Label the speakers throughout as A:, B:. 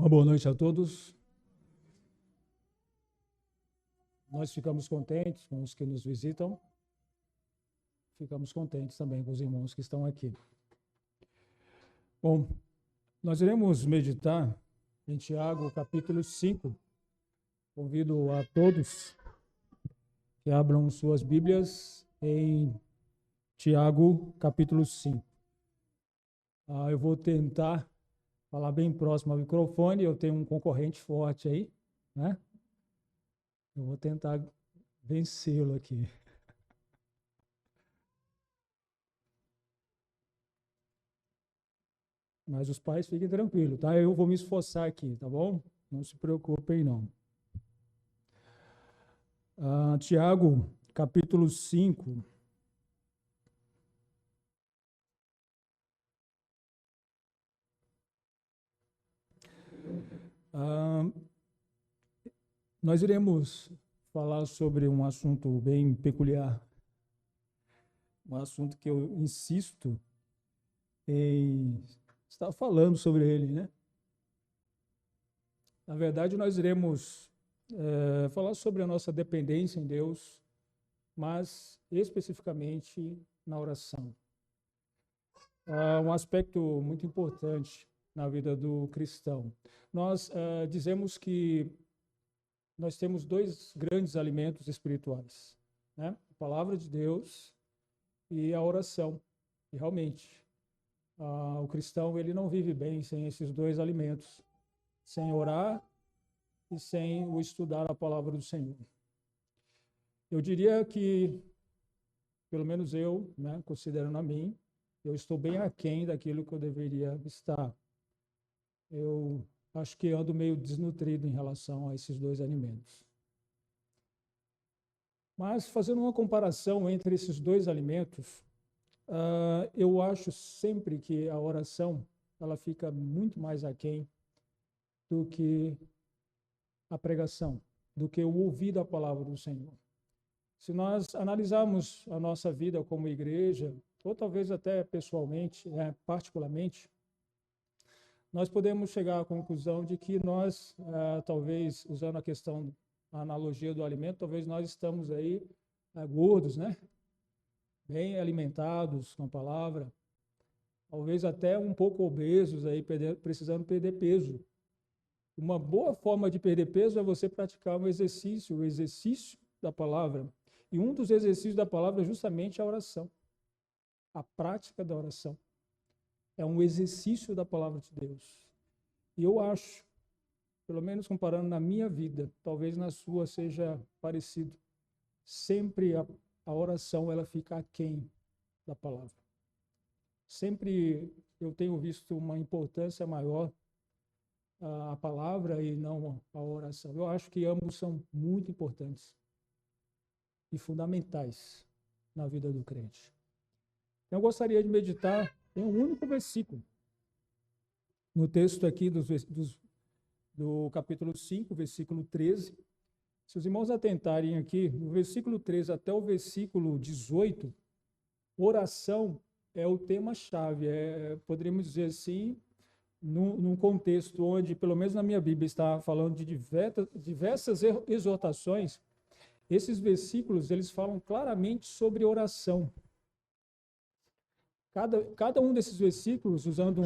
A: Uma boa noite a todos. Nós ficamos contentes com os que nos visitam. Ficamos contentes também com os irmãos que estão aqui. Bom, nós iremos meditar em Tiago, capítulo 5. Convido a todos que abram suas Bíblias em Tiago, capítulo 5. Eu vou tentar falar bem próximo ao microfone. Eu tenho um concorrente forte aí, né? Eu vou tentar vencê-lo aqui. Mas os pais fiquem tranquilos, tá? Eu vou me esforçar aqui, tá bom? Não se preocupem, não. Tiago, capítulo 5. Nós iremos falar sobre um assunto bem peculiar, um assunto que eu insisto em estar falando sobre ele, né? Na verdade, nós iremos falar sobre a nossa dependência em Deus, mas especificamente na oração. Um aspecto muito importante na vida do cristão. Nós dizemos que nós temos dois grandes alimentos espirituais, né? A palavra de Deus e a oração. E realmente, o cristão ele não vive bem sem esses dois alimentos, sem orar e sem o estudar a palavra do Senhor. Eu diria que, pelo menos eu, né, considerando a mim, eu estou bem aquém daquilo que eu deveria estar. Eu acho que ando meio desnutrido em relação a esses dois alimentos. Mas, fazendo uma comparação entre esses dois alimentos, eu acho sempre que a oração ela fica muito mais aquém do que a pregação, do que o ouvir da palavra do Senhor. Se nós analisarmos a nossa vida como igreja, ou talvez até pessoalmente, particularmente, nós podemos chegar à conclusão de que nós, talvez, usando a analogia do alimento, talvez nós estamos aí gordos, né? Bem alimentados com a palavra, talvez até um pouco obesos, aí, precisando perder peso. Uma boa forma de perder peso é você praticar o exercício da palavra. E um dos exercícios da palavra é justamente a oração, a prática da oração. É um exercício da palavra de Deus. E eu acho, pelo menos comparando na minha vida, talvez na sua seja parecido, sempre a oração ela fica aquém da palavra. Sempre eu tenho visto uma importância maior a palavra e não a oração. Eu acho que ambos são muito importantes e fundamentais na vida do crente. Eu gostaria de meditar em um único versículo, no texto aqui do capítulo 5, versículo 13. Se os irmãos atentarem aqui, no versículo 13 até o versículo 18, oração é o tema-chave, poderíamos dizer assim, num contexto onde, pelo menos na minha Bíblia, está falando de diversas exortações. Esses versículos, eles falam claramente sobre oração. Cada um desses versículos, usando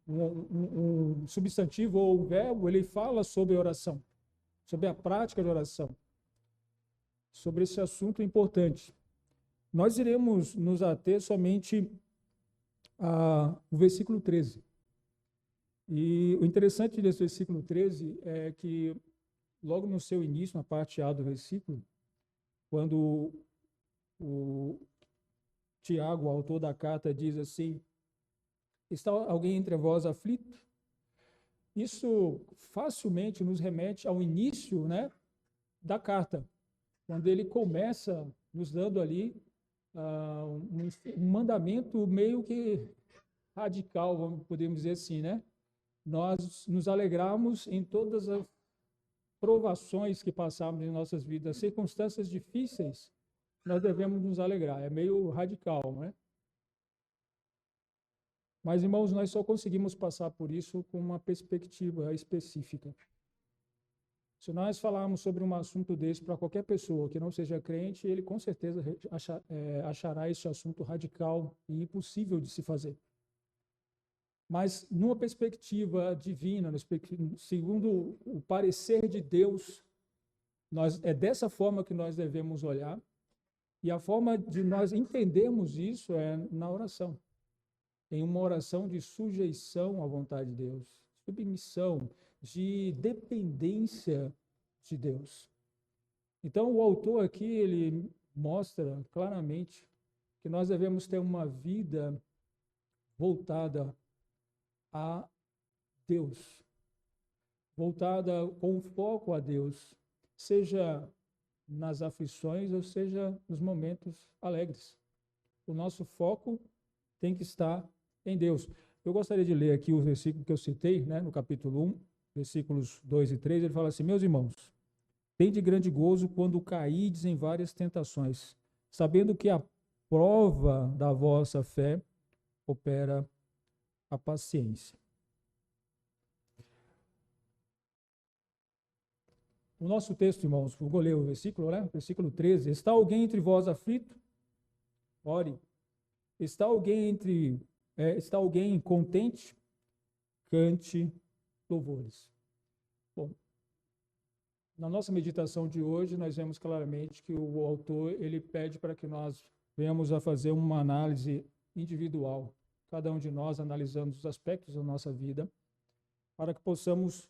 A: um substantivo ou um verbo, ele fala sobre oração, sobre a prática de oração, sobre esse assunto importante. Nós iremos nos ater somente ao versículo 13. E o interessante desse versículo 13 é que, logo no seu início, na parte A do versículo, quando o Tiago, o autor da carta, diz assim: está alguém entre vós aflito? Isso facilmente nos remete ao início, né, da carta, quando ele começa nos dando ali um mandamento meio que radical, podemos dizer assim, né? Nós nos alegramos em todas as provações que passamos em nossas vidas, circunstâncias difíceis, nós devemos nos alegrar. É meio radical, né? Mas, irmãos, nós só conseguimos passar por isso com uma perspectiva específica. Se nós falarmos sobre um assunto desse para qualquer pessoa que não seja crente, ele com certeza achará esse assunto radical e impossível de se fazer. Mas, numa perspectiva divina, segundo o parecer de Deus, é dessa forma que nós devemos olhar, e a forma de nós entendermos isso é na oração, em uma oração de sujeição à vontade de Deus, submissão, de dependência de Deus. Então, o autor aqui, ele mostra claramente que nós devemos ter uma vida voltada a Deus, voltada com foco a Deus, seja nas aflições ou seja nos momentos alegres. O nosso foco tem que estar em Deus. Eu gostaria de ler aqui o versículo que eu citei, né, no capítulo 1, versículos 2 e 3, ele fala assim: meus irmãos, tende grande gozo quando caídes em várias tentações, sabendo que a prova da vossa fé opera a paciência. O nosso texto, irmãos, vou ler o versículo, né? Versículo 13. Está alguém entre vós aflito? Ore. Está alguém contente? Cante louvores. Bom, na nossa meditação de hoje, nós vemos claramente que o autor, ele pede para que nós venhamos a fazer uma análise individual, cada um de nós analisando os aspectos da nossa vida, para que possamos,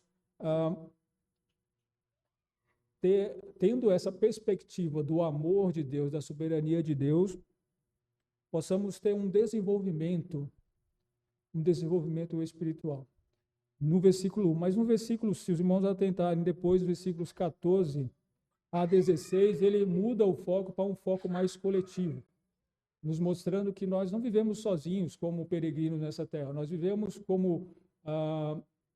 A: tendo essa perspectiva do amor de Deus, da soberania de Deus, possamos ter um desenvolvimento espiritual. No versículo 1, mas no versículo, se os irmãos atentarem depois, versículos 14 a 16, ele muda o foco para um foco mais coletivo, nos mostrando que nós não vivemos sozinhos como peregrinos nessa terra, nós vivemos como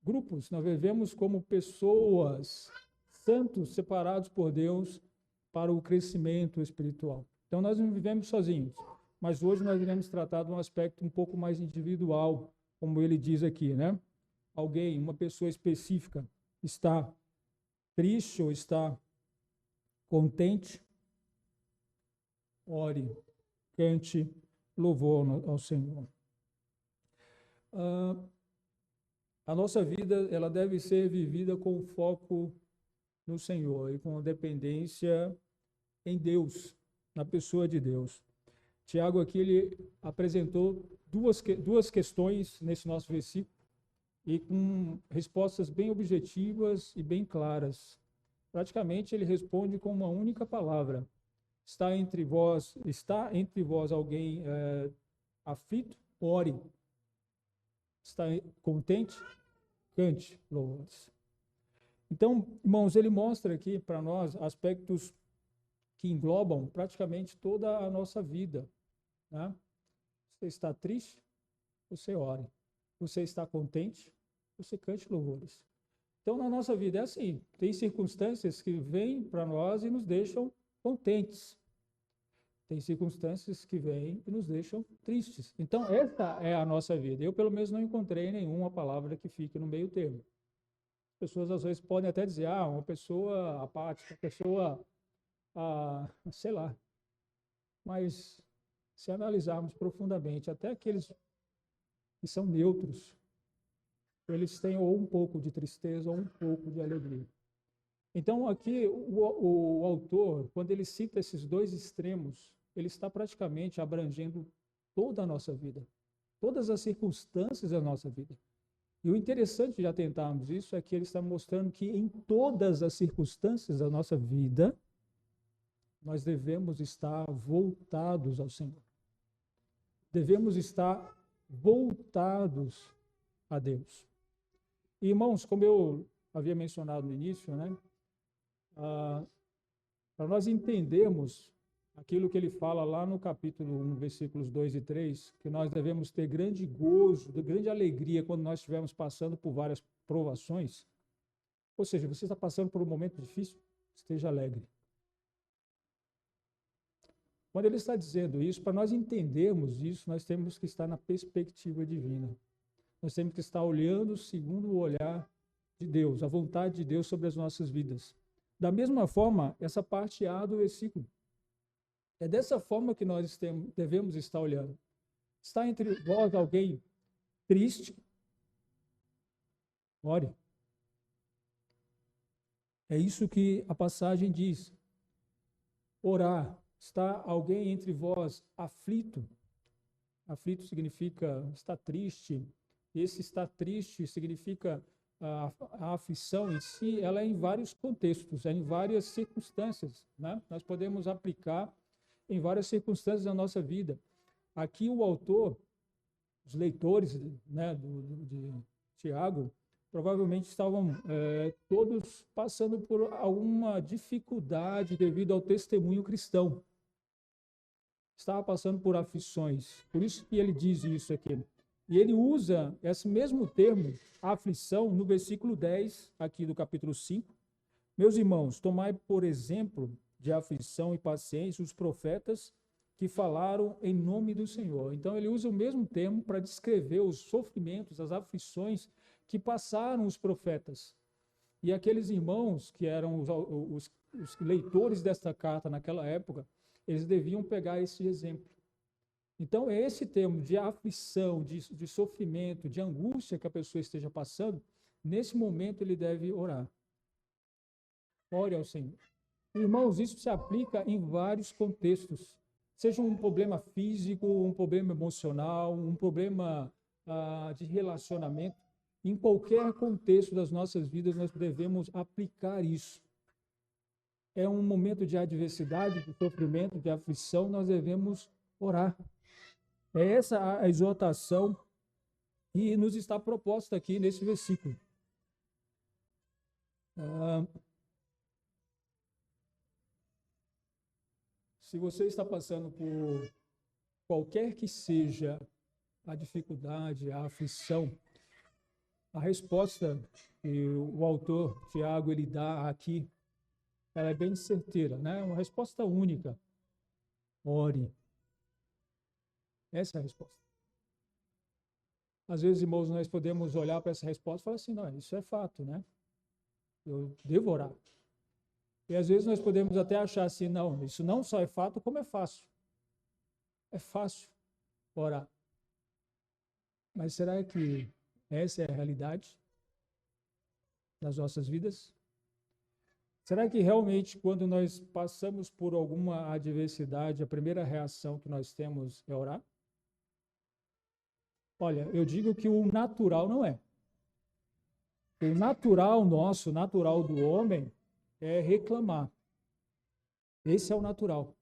A: grupos, nós vivemos como pessoas, santos separados por Deus para o crescimento espiritual. Então, nós não vivemos sozinhos, mas hoje nós iremos tratar de um aspecto um pouco mais individual, como ele diz aqui, né? Alguém, uma pessoa específica, está triste ou está contente? Ore, cante louvor ao Senhor. A nossa vida, ela deve ser vivida com foco no Senhor e com dependência em Deus, na pessoa de Deus. Tiago aqui, ele apresentou duas questões nesse nosso versículo e com respostas bem objetivas e bem claras. Praticamente, ele responde com uma única palavra. Está entre vós alguém aflito? Ore. Está contente? Cante louvores. Então, irmãos, ele mostra aqui para nós aspectos que englobam praticamente toda a nossa vida, né? Você está triste? Você ore. Você está contente? Você cante louvores. Então, na nossa vida é assim, tem circunstâncias que vêm para nós e nos deixam contentes. Tem circunstâncias que vêm e nos deixam tristes. Então, essa é a nossa vida. Eu, pelo menos, não encontrei nenhuma palavra que fique no meio termo. As pessoas, às vezes, podem até dizer, uma pessoa apática, uma pessoa, sei lá. Mas, se analisarmos profundamente, até aqueles que são neutros, eles têm ou um pouco de tristeza ou um pouco de alegria. Então, aqui, o autor, quando ele cita esses dois extremos, ele está praticamente abrangendo toda a nossa vida, todas as circunstâncias da nossa vida. E o interessante de atentarmos isso é que ele está mostrando que em todas as circunstâncias da nossa vida, nós devemos estar voltados ao Senhor. Devemos estar voltados a Deus. E, irmãos, como eu havia mencionado no início, né, para nós entendermos aquilo que ele fala lá no capítulo 1, versículos 2 e 3, que nós devemos ter grande gozo, grande alegria quando nós estivermos passando por várias provações. Ou seja, você está passando por um momento difícil, esteja alegre. Quando ele está dizendo isso, para nós entendermos isso, nós temos que estar na perspectiva divina. Nós temos que estar olhando segundo o olhar de Deus, a vontade de Deus sobre as nossas vidas. Da mesma forma, essa parte A do versículo. É dessa forma que nós devemos estar olhando. Está entre vós alguém triste? Ore. É isso que a passagem diz. Orar. Está alguém entre vós aflito? Aflito significa estar triste. Esse estar triste significa a aflição em si, ela é em vários contextos, é em várias circunstâncias, né? Nós podemos aplicar em várias circunstâncias da nossa vida. Aqui o autor, os leitores, né, de Tiago, provavelmente estavam todos passando por alguma dificuldade devido ao testemunho cristão. Estava passando por aflições. Por isso que ele diz isso aqui. E ele usa esse mesmo termo, aflição, no versículo 10, aqui do capítulo 5. Meus irmãos, tomai por exemplo de aflição e paciência os profetas que falaram em nome do Senhor. Então ele usa o mesmo termo para descrever os sofrimentos, as aflições que passaram os profetas. E aqueles irmãos que eram os leitores desta carta naquela época, eles deviam pegar esse exemplo. Então, é esse termo de aflição, de sofrimento, de angústia que a pessoa esteja passando, nesse momento ele deve orar. Ore ao Senhor. Irmãos, isso se aplica em vários contextos. Seja um problema físico, um problema emocional, um problema de relacionamento. Em qualquer contexto das nossas vidas, nós devemos aplicar isso. É um momento de adversidade, de sofrimento, de aflição, nós devemos orar. É essa a exortação que nos está proposta aqui nesse versículo. Se você está passando por qualquer que seja a dificuldade, a aflição, a resposta que o autor Tiago ele dá aqui, ela é bem certeira, né? Uma resposta única. Ore. Essa é a resposta. Às vezes, irmãos, nós podemos olhar para essa resposta e falar assim, não, isso é fato, né? Eu devo orar. E às vezes nós podemos até achar assim, não, isso não só é fato, como é fácil. É fácil orar. Mas será que essa é a realidade das nossas vidas? Será que realmente quando nós passamos por alguma adversidade, a primeira reação que nós temos é orar? Olha, eu digo que o natural não é. O natural nosso, o natural do homem, é reclamar. Esse é o natural.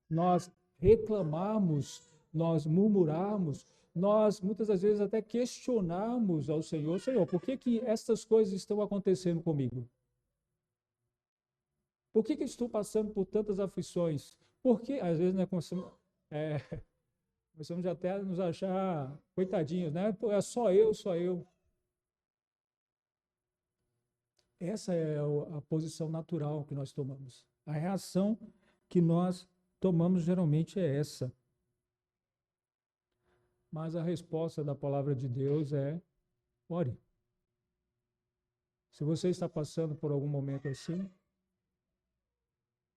A: Nós reclamarmos, nós murmurarmos, nós muitas das vezes até questionarmos ao Senhor, Senhor, por que que estas coisas estão acontecendo comigo? Por que que eu estou passando por tantas aflições? Porque às vezes nós começamos até a nos achar coitadinhos, né? Pô, é só eu, só eu. Essa é a posição natural que nós tomamos. A reação que nós tomamos geralmente é essa. Mas a resposta da palavra de Deus é: ore. Se você está passando por algum momento assim,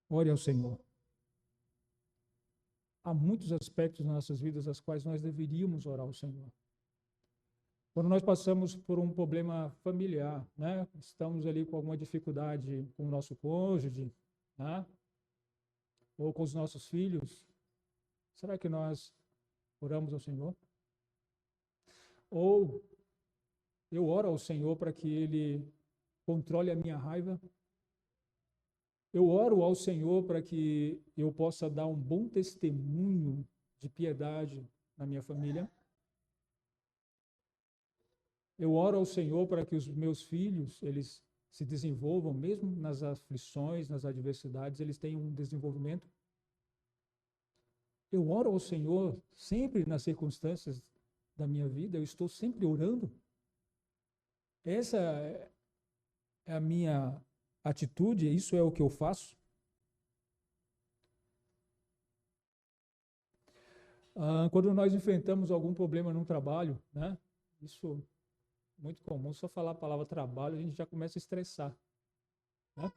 A: ore ao Senhor. Há muitos aspectos nas nossas vidas das quais nós deveríamos orar ao Senhor. Quando nós passamos por um problema familiar, né? Estamos ali com alguma dificuldade com o nosso cônjuge, né? Ou com os nossos filhos, será que nós oramos ao Senhor? Ou eu oro ao Senhor para que Ele controle a minha raiva? Eu oro ao Senhor para que eu possa dar um bom testemunho de piedade na minha família? Eu oro ao Senhor para que os meus filhos, eles se desenvolvam, mesmo nas aflições, nas adversidades, eles tenham um desenvolvimento? Eu oro ao Senhor sempre nas circunstâncias da minha vida, eu estou sempre orando? Essa é a minha atitude, isso é o que eu faço? Quando nós enfrentamos algum problema no trabalho, né? Isso é muito comum, só falar a palavra trabalho, a gente já começa a estressar, né?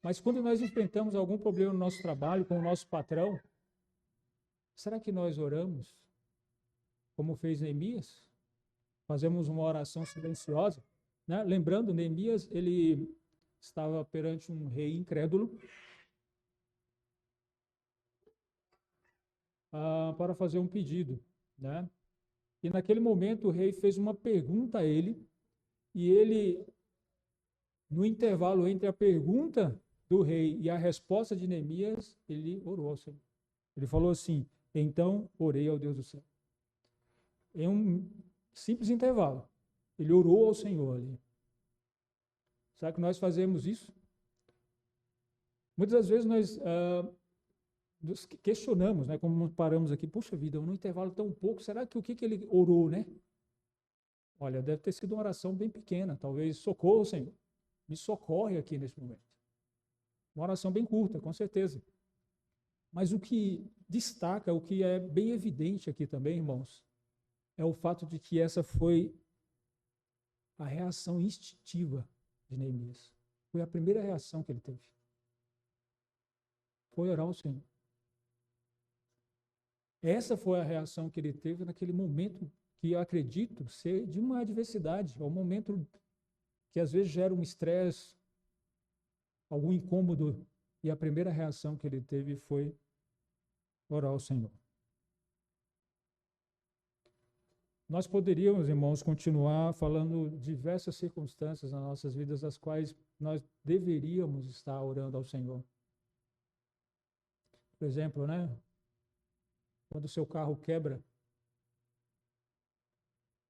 A: Mas quando nós enfrentamos algum problema no nosso trabalho, com o nosso patrão, será que nós oramos, como fez Neemias? Fazemos uma oração silenciosa, né? Lembrando, Neemias, ele estava perante um rei incrédulo, para fazer um pedido, né? E naquele momento o rei fez uma pergunta a ele, e ele, no intervalo entre a pergunta do rei e a resposta de Neemias, ele orou ao Senhor. Ele falou assim: então orei ao Deus do céu. Em um simples intervalo, ele orou ao Senhor ali. Será que nós fazemos isso? Muitas das vezes nós nos questionamos, né? Como paramos aqui, puxa vida, num intervalo tão pouco, será que o que ele orou, né? Olha, deve ter sido uma oração bem pequena, talvez: socorro, Senhor, me socorre aqui nesse momento. Uma oração bem curta, com certeza. Mas o que destaca, o que é bem evidente aqui também, irmãos, é o fato de que essa foi a reação instintiva de Neemias. Foi a primeira reação que ele teve. Foi orar ao Senhor. Essa foi a reação que ele teve naquele momento que eu acredito ser de uma adversidade, é um momento que às vezes gera um estresse, algum incômodo, e a primeira reação que ele teve foi orar ao Senhor. Nós poderíamos, irmãos, continuar falando diversas circunstâncias nas nossas vidas, das quais nós deveríamos estar orando ao Senhor. Por exemplo, né? Quando o seu carro quebra,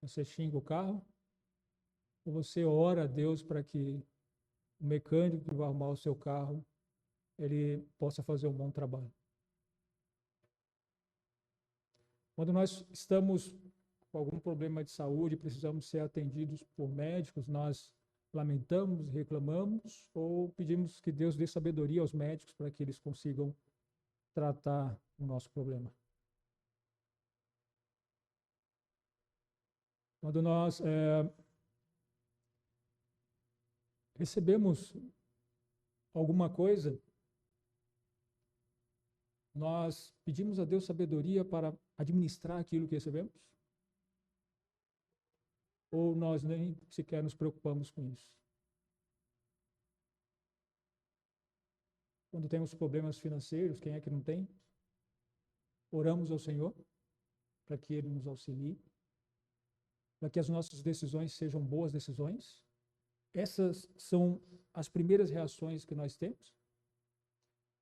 A: você xinga o carro, ou você ora a Deus para que o mecânico que vai arrumar o seu carro, ele possa fazer um bom trabalho. Quando nós estamos com algum problema de saúde, precisamos ser atendidos por médicos, nós lamentamos, reclamamos, ou pedimos que Deus dê sabedoria aos médicos para que eles consigam tratar o nosso problema. Quando nós recebemos alguma coisa, nós pedimos a Deus sabedoria para administrar aquilo que recebemos? Ou nós nem sequer nos preocupamos com isso? Quando temos problemas financeiros, quem é que não tem? Oramos ao Senhor para que Ele nos auxilie, para que as nossas decisões sejam boas decisões. Essas são as primeiras reações que nós temos.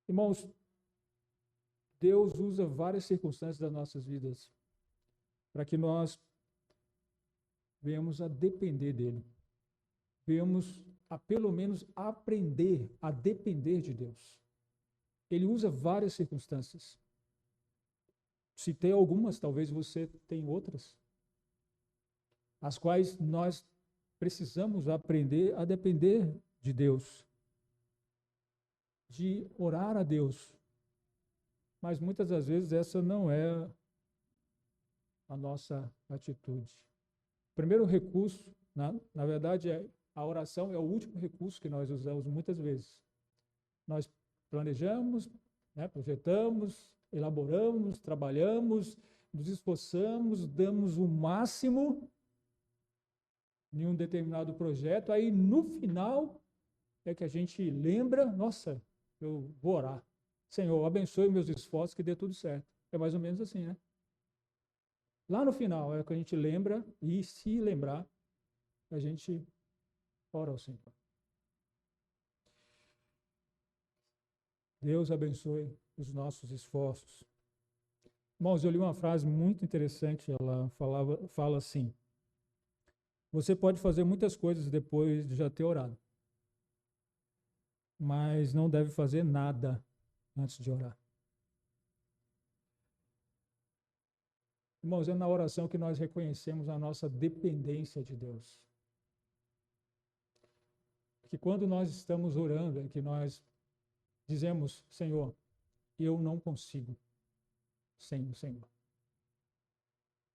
A: Irmãos, Deus usa várias circunstâncias das nossas vidas para que nós venhamos a depender dEle. Venhamos a, pelo menos, aprender a depender de Deus. Ele usa várias circunstâncias. Citei algumas, talvez você tenha outras, as quais nós precisamos aprender a depender de Deus, de orar a Deus. Mas muitas das vezes essa não é a nossa atitude. O primeiro recurso, na verdade, a oração é o último recurso que nós usamos muitas vezes. Nós planejamos, né, projetamos, elaboramos, trabalhamos, nos esforçamos, damos o máximo em um determinado projeto, aí no final é que a gente lembra: nossa, eu vou orar. Senhor, abençoe meus esforços, que dê tudo certo. É mais ou menos assim, né? Lá no final é que a gente lembra, e se lembrar, a gente ora ao Senhor. Deus abençoe os nossos esforços. Irmãos, eu li uma frase muito interessante, ela fala assim: você pode fazer muitas coisas depois de já ter orado, mas não deve fazer nada antes de orar. Irmãos, é na oração que nós reconhecemos a nossa dependência de Deus. Que quando nós estamos orando, é que nós dizemos: Senhor, eu não consigo sem o Senhor.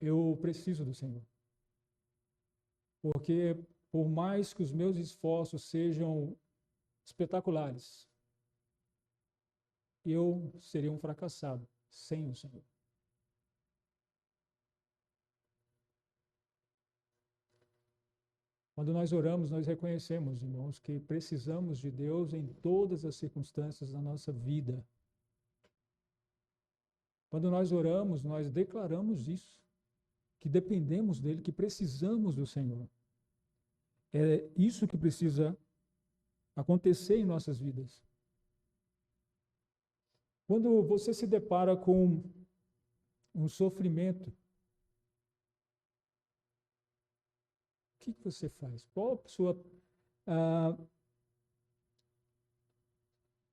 A: eu preciso do Senhor. Porque por mais que os meus esforços sejam espetaculares, eu seria um fracassado sem o Senhor. Quando nós oramos, nós reconhecemos, irmãos, que precisamos de Deus em todas as circunstâncias da nossa vida. Quando nós oramos, nós declaramos isso, que dependemos dele, que precisamos do Senhor. É isso que precisa acontecer em nossas vidas. Quando você se depara com um sofrimento, o que você faz? Qual a sua...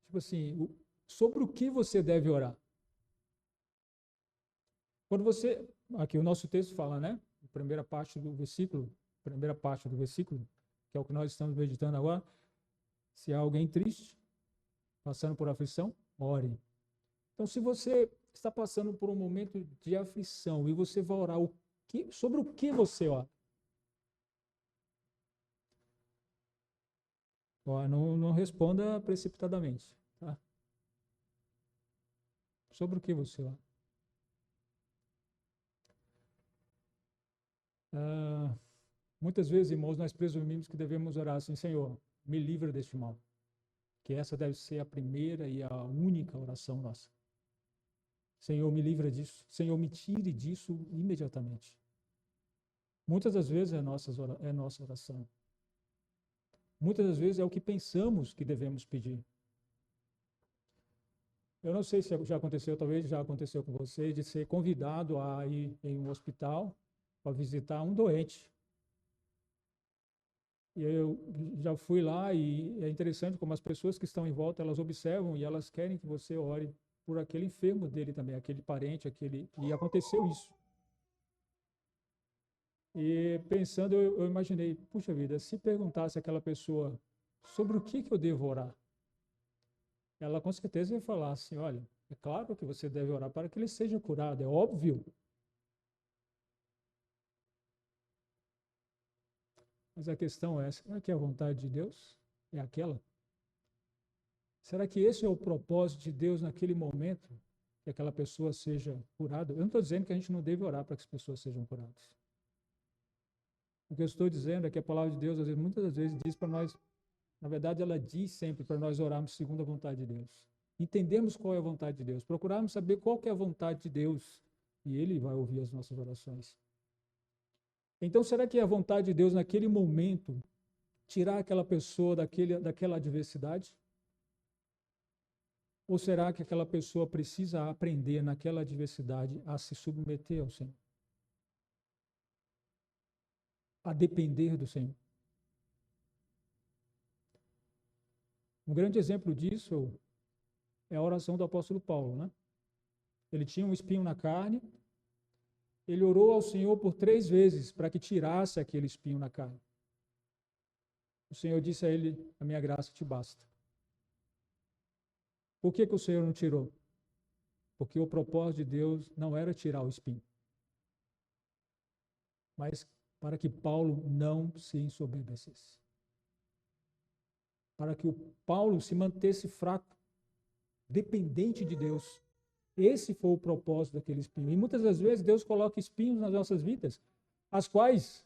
A: tipo assim, sobre o que você deve orar? Quando você... Aqui o nosso texto fala, né? A primeira parte do versículo, que é o que nós estamos meditando agora. Se há alguém triste, passando por aflição, ore. Então, se você está passando por um momento de aflição e você vai orar, sobre o que você ora? Não responda precipitadamente, tá? Sobre o que você ora? Muitas vezes, irmãos, nós presumimos que devemos orar assim: Senhor, me livra deste mal. Que essa deve ser a primeira e a única oração nossa. Senhor, me livra disso. Senhor, me tire disso imediatamente. Muitas das vezes é nossa oração. Muitas das vezes é o que pensamos que devemos pedir. Eu não sei se já aconteceu, talvez já aconteceu com você, de ser convidado a ir em um hospital para visitar um doente. E eu já fui lá e é interessante como as pessoas que estão em volta, elas observam e elas querem que você ore por aquele enfermo dele também, aquele parente, E aconteceu isso. E pensando, eu imaginei, puxa vida, se perguntasse àquela pessoa sobre o que eu devo orar, ela com certeza ia falar assim: olha, é claro que você deve orar para que ele seja curado, é óbvio. Mas a questão é, será que a vontade de Deus é aquela? Será que esse é o propósito de Deus naquele momento, que aquela pessoa seja curada? Eu não estou dizendo que a gente não deve orar para que as pessoas sejam curadas. O que eu estou dizendo é que a palavra de Deus, muitas das vezes, diz para nós, na verdade, ela diz sempre para nós orarmos segundo a vontade de Deus. Entendemos qual é a vontade de Deus, procurarmos saber qual que é a vontade de Deus, e Ele vai ouvir as nossas orações. Então, será que é a vontade de Deus, naquele momento, tirar aquela pessoa daquela adversidade? Ou será que aquela pessoa precisa aprender naquela adversidade a se submeter ao Senhor? A depender do Senhor? Um grande exemplo disso é a oração do apóstolo Paulo, né? Ele tinha um espinho na carne, ele orou ao Senhor por 3 vezes para que tirasse aquele espinho na carne. O Senhor disse a ele: a minha graça te basta. Por que o Senhor não tirou? Porque o propósito de Deus não era tirar o espinho, mas para que Paulo não se ensoberbecesse. Para que o Paulo se mantesse fraco, dependente de Deus. Esse foi o propósito daquele espinho. E muitas das vezes Deus coloca espinhos nas nossas vidas, as quais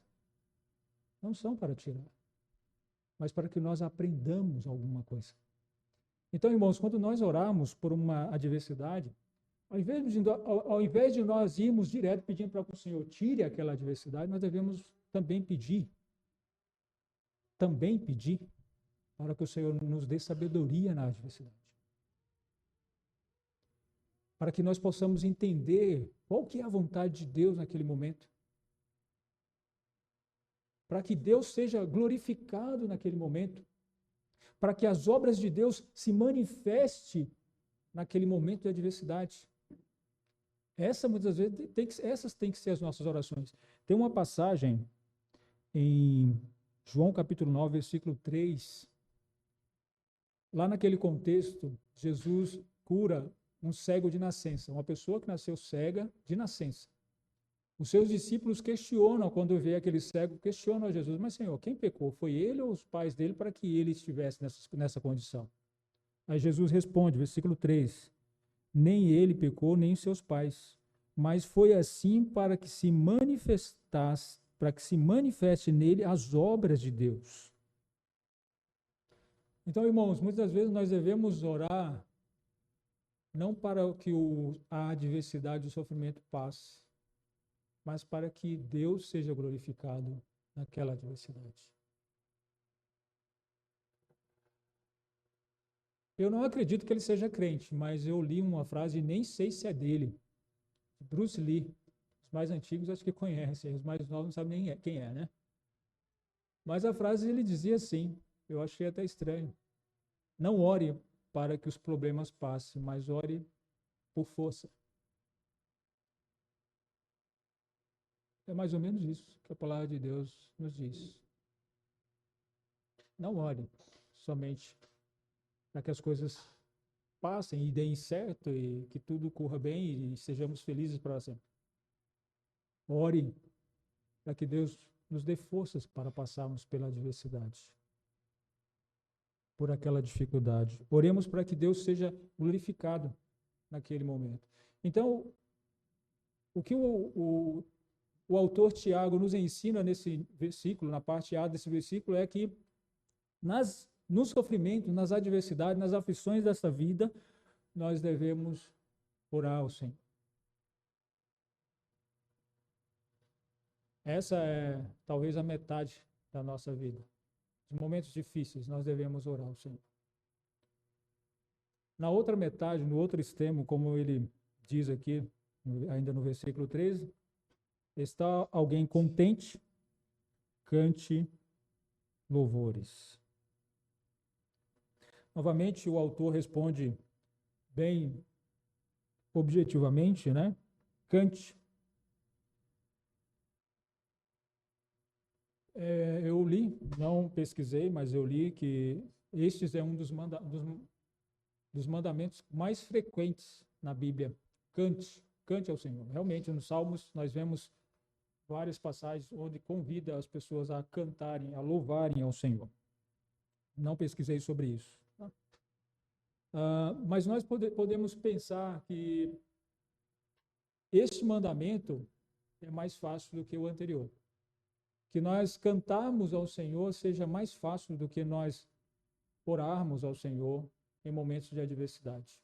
A: não são para tirar, mas para que nós aprendamos alguma coisa. Então, irmãos, quando nós oramos por uma adversidade, ao invés de nós irmos direto pedindo para que o Senhor tire aquela adversidade, nós devemos também pedir para que o Senhor nos dê sabedoria na adversidade. Para que nós possamos entender qual que é a vontade de Deus naquele momento. Para que Deus seja glorificado naquele momento. Para que as obras de Deus se manifestem naquele momento de adversidade. Muitas vezes, essas têm que ser as nossas orações. Tem uma passagem em João capítulo 9, versículo 3. Lá naquele contexto, Jesus cura um cego de nascença, uma pessoa que nasceu cega de nascença. Os seus discípulos questionam, quando vê aquele cego, questionam a Jesus, mas Senhor, quem pecou? Foi ele ou os pais dele para que ele estivesse nessa condição? Aí Jesus responde, versículo 3, nem ele pecou, nem os seus pais, mas foi assim para que se manifeste nele as obras de Deus. Então, irmãos, muitas vezes nós devemos orar não para que a adversidade e o sofrimento passe, mas para que Deus seja glorificado naquela adversidade. Eu não acredito que ele seja crente, mas eu li uma frase, nem sei se é dele, Bruce Lee. Os mais antigos acho que conhecem, os mais novos não sabem nem quem é, né? Mas a frase ele dizia assim, eu achei até estranho. Não ore para que os problemas passem, mas ore por força. É mais ou menos isso que a palavra de Deus nos diz. Não ore somente para que as coisas passem e deem certo e que tudo corra bem e sejamos felizes para sempre. Ore para que Deus nos dê forças para passarmos pela adversidade, por aquela dificuldade. Oremos para que Deus seja glorificado naquele momento. Então, o que o autor Tiago nos ensina nesse versículo, na parte A desse versículo, é que no sofrimento, nas adversidades, nas aflições dessa vida, nós devemos orar ao Senhor. Essa é talvez a metade da nossa vida. Nos momentos difíceis, nós devemos orar ao Senhor. Na outra metade, no outro extremo, como ele diz aqui, ainda no versículo 13, está alguém contente, cante louvores. Novamente, o autor responde bem objetivamente, né? Cante. Eu li, não pesquisei, mas eu li que estes é um dos mandamentos mais frequentes na Bíblia. Cante ao Senhor. Realmente, nos Salmos, nós vemos várias passagens onde convida as pessoas a cantarem, a louvarem ao Senhor. Não pesquisei sobre isso. Mas nós podemos pensar que este mandamento é mais fácil do que o anterior. Que nós cantarmos ao Senhor seja mais fácil do que nós orarmos ao Senhor em momentos de adversidade.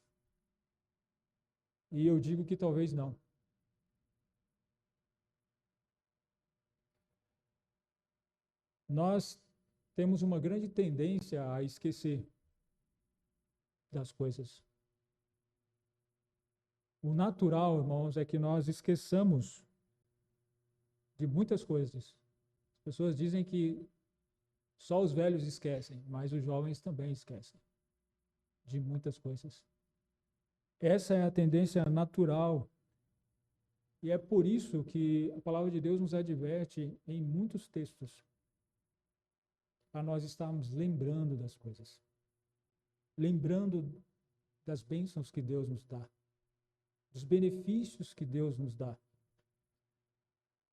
A: E eu digo que talvez não. Nós temos uma grande tendência a esquecer das coisas. O natural, irmãos, é que nós esqueçamos de muitas coisas. As pessoas dizem que só os velhos esquecem, mas os jovens também esquecem de muitas coisas. Essa é a tendência natural. E é por isso que a palavra de Deus nos adverte em muitos textos para nós estarmos lembrando das coisas. Lembrando das bênçãos que Deus nos dá, dos benefícios que Deus nos dá.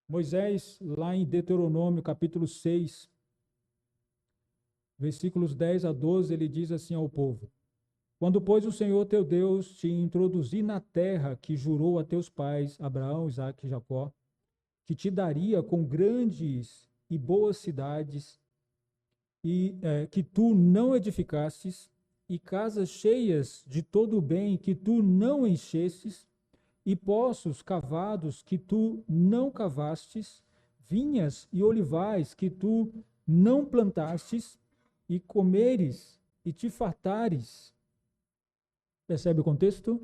A: Moisés, lá em Deuteronômio, capítulo 6, versículos 10 a 12, ele diz assim ao povo: Quando, pois, o Senhor teu Deus te introduzir na terra que jurou a teus pais, Abraão, Isaque e Jacó, que te daria com grandes e boas cidades, e que tu não edificastes, e casas cheias de todo o bem que tu não enchestes, e poços cavados que tu não cavastes, vinhas e olivais que tu não plantastes, e comeres e te fartares. Percebe o contexto?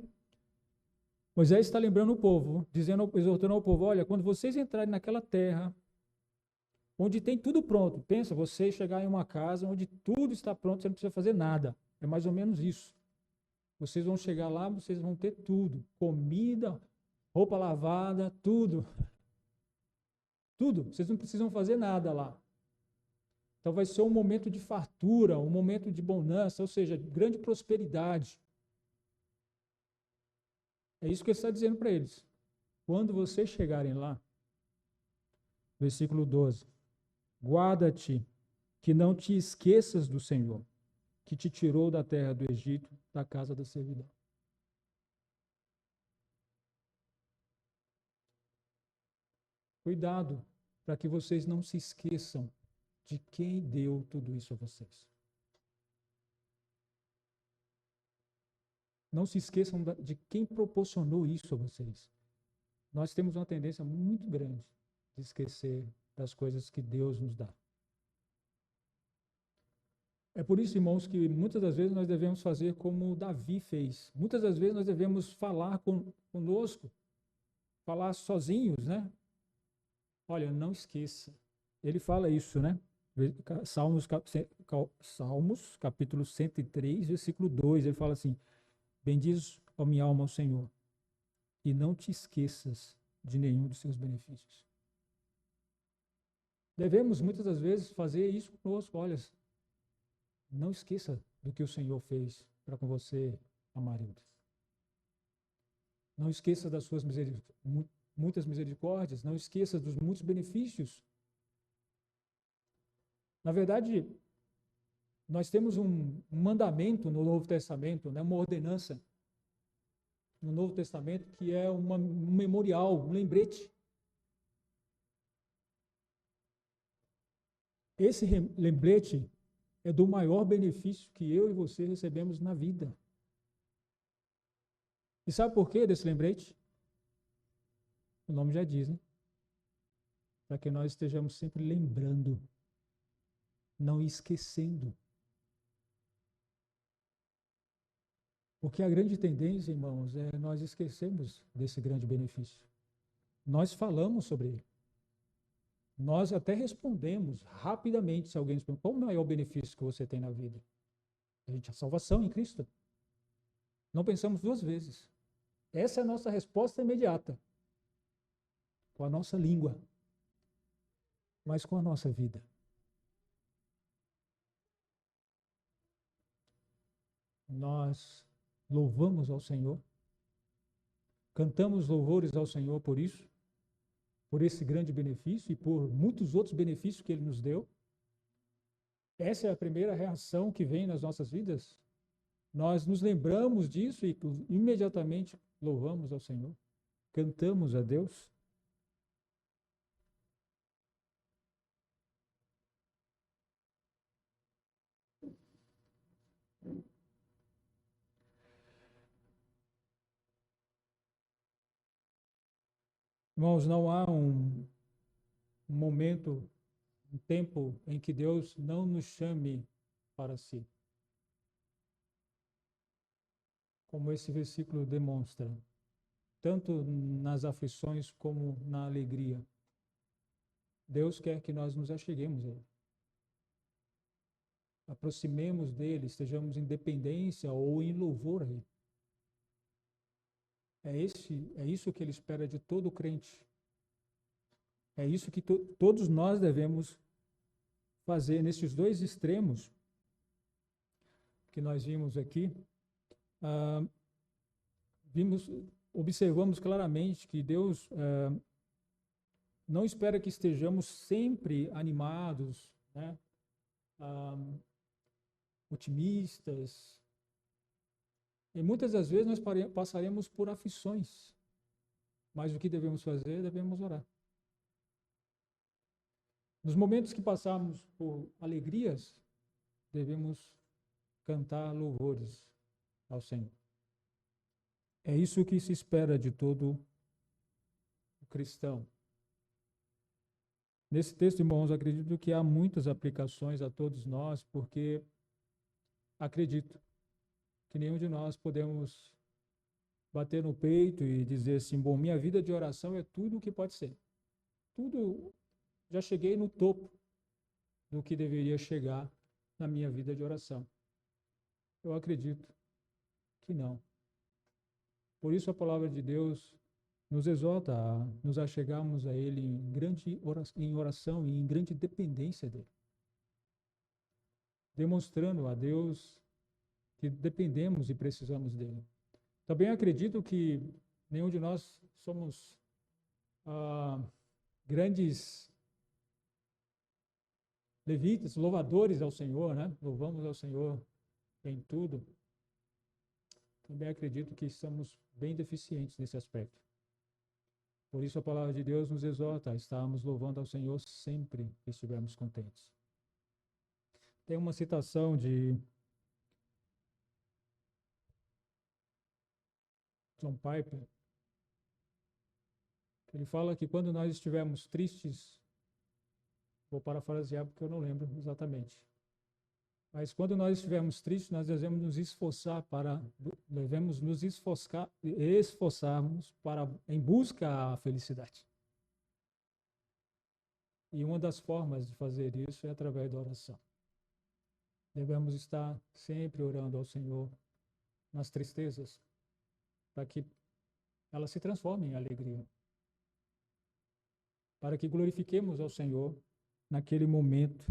A: Moisés está lembrando o povo, exortando ao povo: olha, quando vocês entrarem naquela terra, onde tem tudo pronto, pensa, você chegar em uma casa onde tudo está pronto, você não precisa fazer nada. É mais ou menos isso. Vocês vão chegar lá, vocês vão ter tudo. Comida, roupa lavada, tudo. Tudo. Vocês não precisam fazer nada lá. Então vai ser um momento de fartura, um momento de bonança, ou seja, grande prosperidade. É isso que ele está dizendo para eles. Quando vocês chegarem lá, Versículo 12. Guarda-te, que não te esqueças do Senhor, que te tirou da terra do Egito, da casa da servidão. Cuidado, para que vocês não se esqueçam de quem deu tudo isso a vocês. Não se esqueçam de quem proporcionou isso a vocês. Nós temos uma tendência muito grande de esquecer das coisas que Deus nos dá. É por isso, irmãos, que muitas das vezes nós devemos fazer como Davi fez. Muitas das vezes nós devemos falar conosco, falar sozinhos, né? Olha, não esqueça. Ele fala isso, né? Salmos, capítulo 103, versículo 2, ele fala assim: bendiz, ó minha alma, ao Senhor, e não te esqueças de nenhum dos seus benefícios. Devemos, muitas das vezes, fazer isso conosco. Olha, não esqueça do que o Senhor fez para com você, Amarildo. Não esqueça das suas muitas misericórdias. Não esqueça dos muitos benefícios. Na verdade, nós temos um mandamento no Novo Testamento, né, uma ordenança no Novo Testamento, que é um memorial, um lembrete. Esse lembrete é do maior benefício que eu e você recebemos na vida. E sabe por quê desse lembrete? O nome já diz, né? Para que nós estejamos sempre lembrando, não esquecendo. Porque a grande tendência, irmãos, é nós esquecermos desse grande benefício. Nós falamos sobre ele. Nós até respondemos rapidamente se alguém nos pergunta: qual o maior benefício que você tem na vida? A salvação em Cristo. Não pensamos duas vezes. Essa é a nossa resposta imediata. Com a nossa língua, mas com a nossa vida. Nós louvamos ao Senhor, cantamos louvores ao Senhor por isso, por esse grande benefício e por muitos outros benefícios que Ele nos deu. Essa é a primeira reação que vem nas nossas vidas. Nós nos lembramos disso e imediatamente louvamos ao Senhor, cantamos a Deus. Irmãos, não há um momento, um tempo em que Deus não nos chame para si. Como esse versículo demonstra, tanto nas aflições como na alegria. Deus quer que nós nos acheguemos a Ele. Aproximemos dEle, estejamos em dependência ou em louvor a Ele. É isso que Ele espera de todo crente. É isso que todos nós devemos fazer nesses dois extremos que nós vimos aqui. Observamos claramente que Deus não espera que estejamos sempre animados, né? Otimistas. E muitas das vezes nós passaremos por aflições, mas o que devemos fazer? Devemos orar. Nos momentos que passarmos por alegrias, devemos cantar louvores ao Senhor. É isso que se espera de todo o cristão. Nesse texto, irmãos, acredito que há muitas aplicações a todos nós, porque acredito que nenhum de nós podemos bater no peito e dizer assim: bom, minha vida de oração é tudo o que pode ser. Tudo, já cheguei no topo do que deveria chegar na minha vida de oração. Eu acredito que não. Por isso a palavra de Deus nos exorta a nos achegarmos a Ele em oração e em grande dependência dEle. Demonstrando a Deus que dependemos e precisamos dEle. Também acredito que nenhum de nós somos grandes levitas, louvadores ao Senhor, né? Louvamos ao Senhor em tudo. Também acredito que estamos bem deficientes nesse aspecto. Por isso a palavra de Deus nos exorta a estarmos louvando ao Senhor sempre que estivermos contentes. Tem uma citação de John Piper, que ele fala que quando nós estivermos tristes, vou parafrasear porque eu não lembro exatamente, mas quando nós estivermos tristes, nós devemos nos esforçarmos para em busca à felicidade. E uma das formas de fazer isso é através da oração. Devemos estar sempre orando ao Senhor nas tristezas, para que elas se transformem em alegria. Para que glorifiquemos ao Senhor naquele momento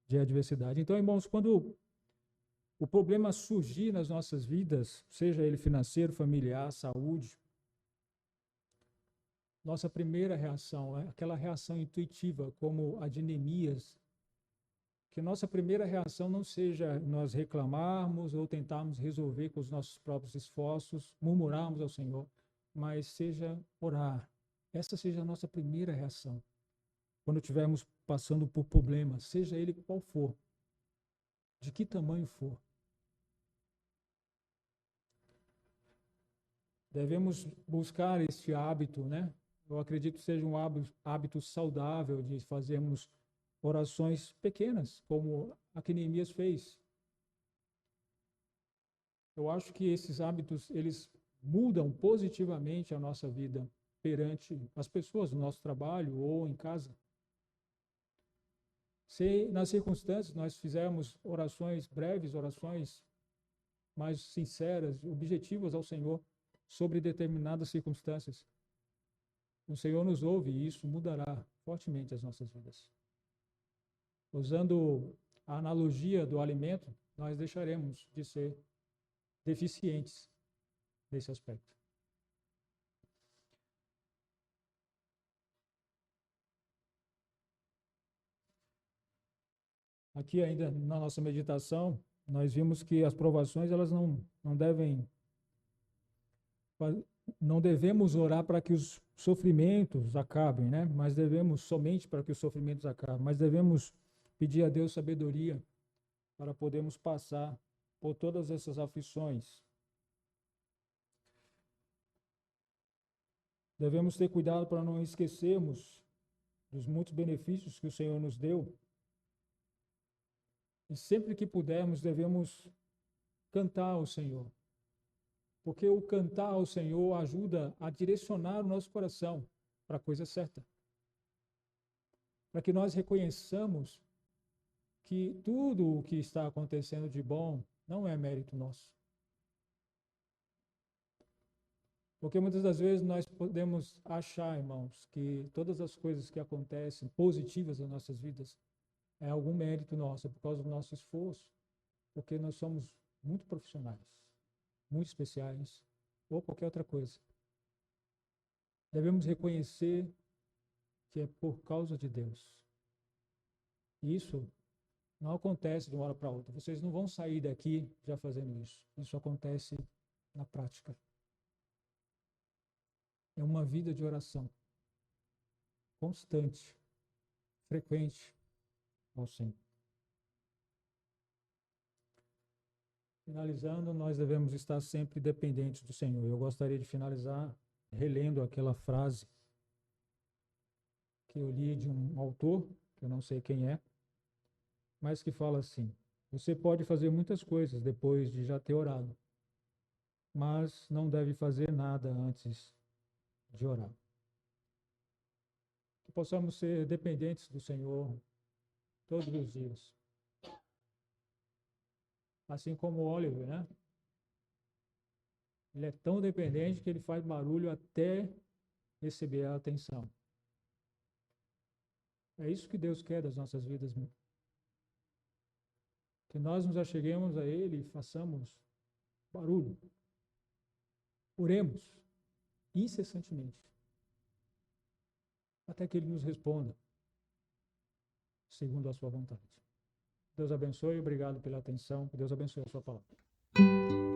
A: de adversidade. Então, irmãos, quando o problema surgir nas nossas vidas, seja ele financeiro, familiar, saúde, nossa primeira reação é aquela reação intuitiva, como a de Neemias, que nossa primeira reação não seja nós reclamarmos ou tentarmos resolver com os nossos próprios esforços, murmurarmos ao Senhor, mas seja orar. Essa seja a nossa primeira reação. Quando estivermos passando por problemas, seja ele qual for, de que tamanho for. Devemos buscar este hábito, né? Eu acredito que seja um hábito saudável de fazermos orações pequenas, como a que Neemias fez. Eu acho que esses hábitos, eles mudam positivamente a nossa vida perante as pessoas no nosso trabalho ou em casa. Se nas circunstâncias nós fizermos orações breves, orações mais sinceras, objetivas ao Senhor sobre determinadas circunstâncias, o Senhor nos ouve e isso mudará fortemente as nossas vidas. Usando a analogia do alimento, nós deixaremos de ser deficientes nesse aspecto. Aqui ainda na nossa meditação, nós vimos que as provações, elas não devemos orar para que os sofrimentos acabem, né? Mas devemos somente para que os sofrimentos acabem, mas devemos pedir a Deus sabedoria para podermos passar por todas essas aflições. Devemos ter cuidado para não esquecermos dos muitos benefícios que o Senhor nos deu. E sempre que pudermos, devemos cantar ao Senhor. Porque o cantar ao Senhor ajuda a direcionar o nosso coração para a coisa certa. Para que nós reconheçamos que tudo o que está acontecendo de bom não é mérito nosso. Porque muitas das vezes nós podemos achar, irmãos, que todas as coisas que acontecem positivas nas nossas vidas é algum mérito nosso, é por causa do nosso esforço, porque nós somos muito profissionais, muito especiais, ou qualquer outra coisa. Devemos reconhecer que é por causa de Deus. E isso não acontece de uma hora para outra. Vocês não vão sair daqui já fazendo isso. Isso acontece na prática. É uma vida de oração constante, frequente ao Senhor. Finalizando, nós devemos estar sempre dependentes do Senhor. Eu gostaria de finalizar relendo aquela frase que eu li de um autor, que eu não sei quem é, mas que fala assim: você pode fazer muitas coisas depois de já ter orado, mas não deve fazer nada antes de orar. Que possamos ser dependentes do Senhor todos os dias. Assim como o Oliver, né? Ele é tão dependente que ele faz barulho até receber a atenção. É isso que Deus quer das nossas vidas, meu. Que nós nos acheguemos a Ele e façamos barulho. Oremos incessantemente, até que Ele nos responda. segundo a sua vontade. Deus abençoe, obrigado pela atenção, Deus abençoe a sua palavra.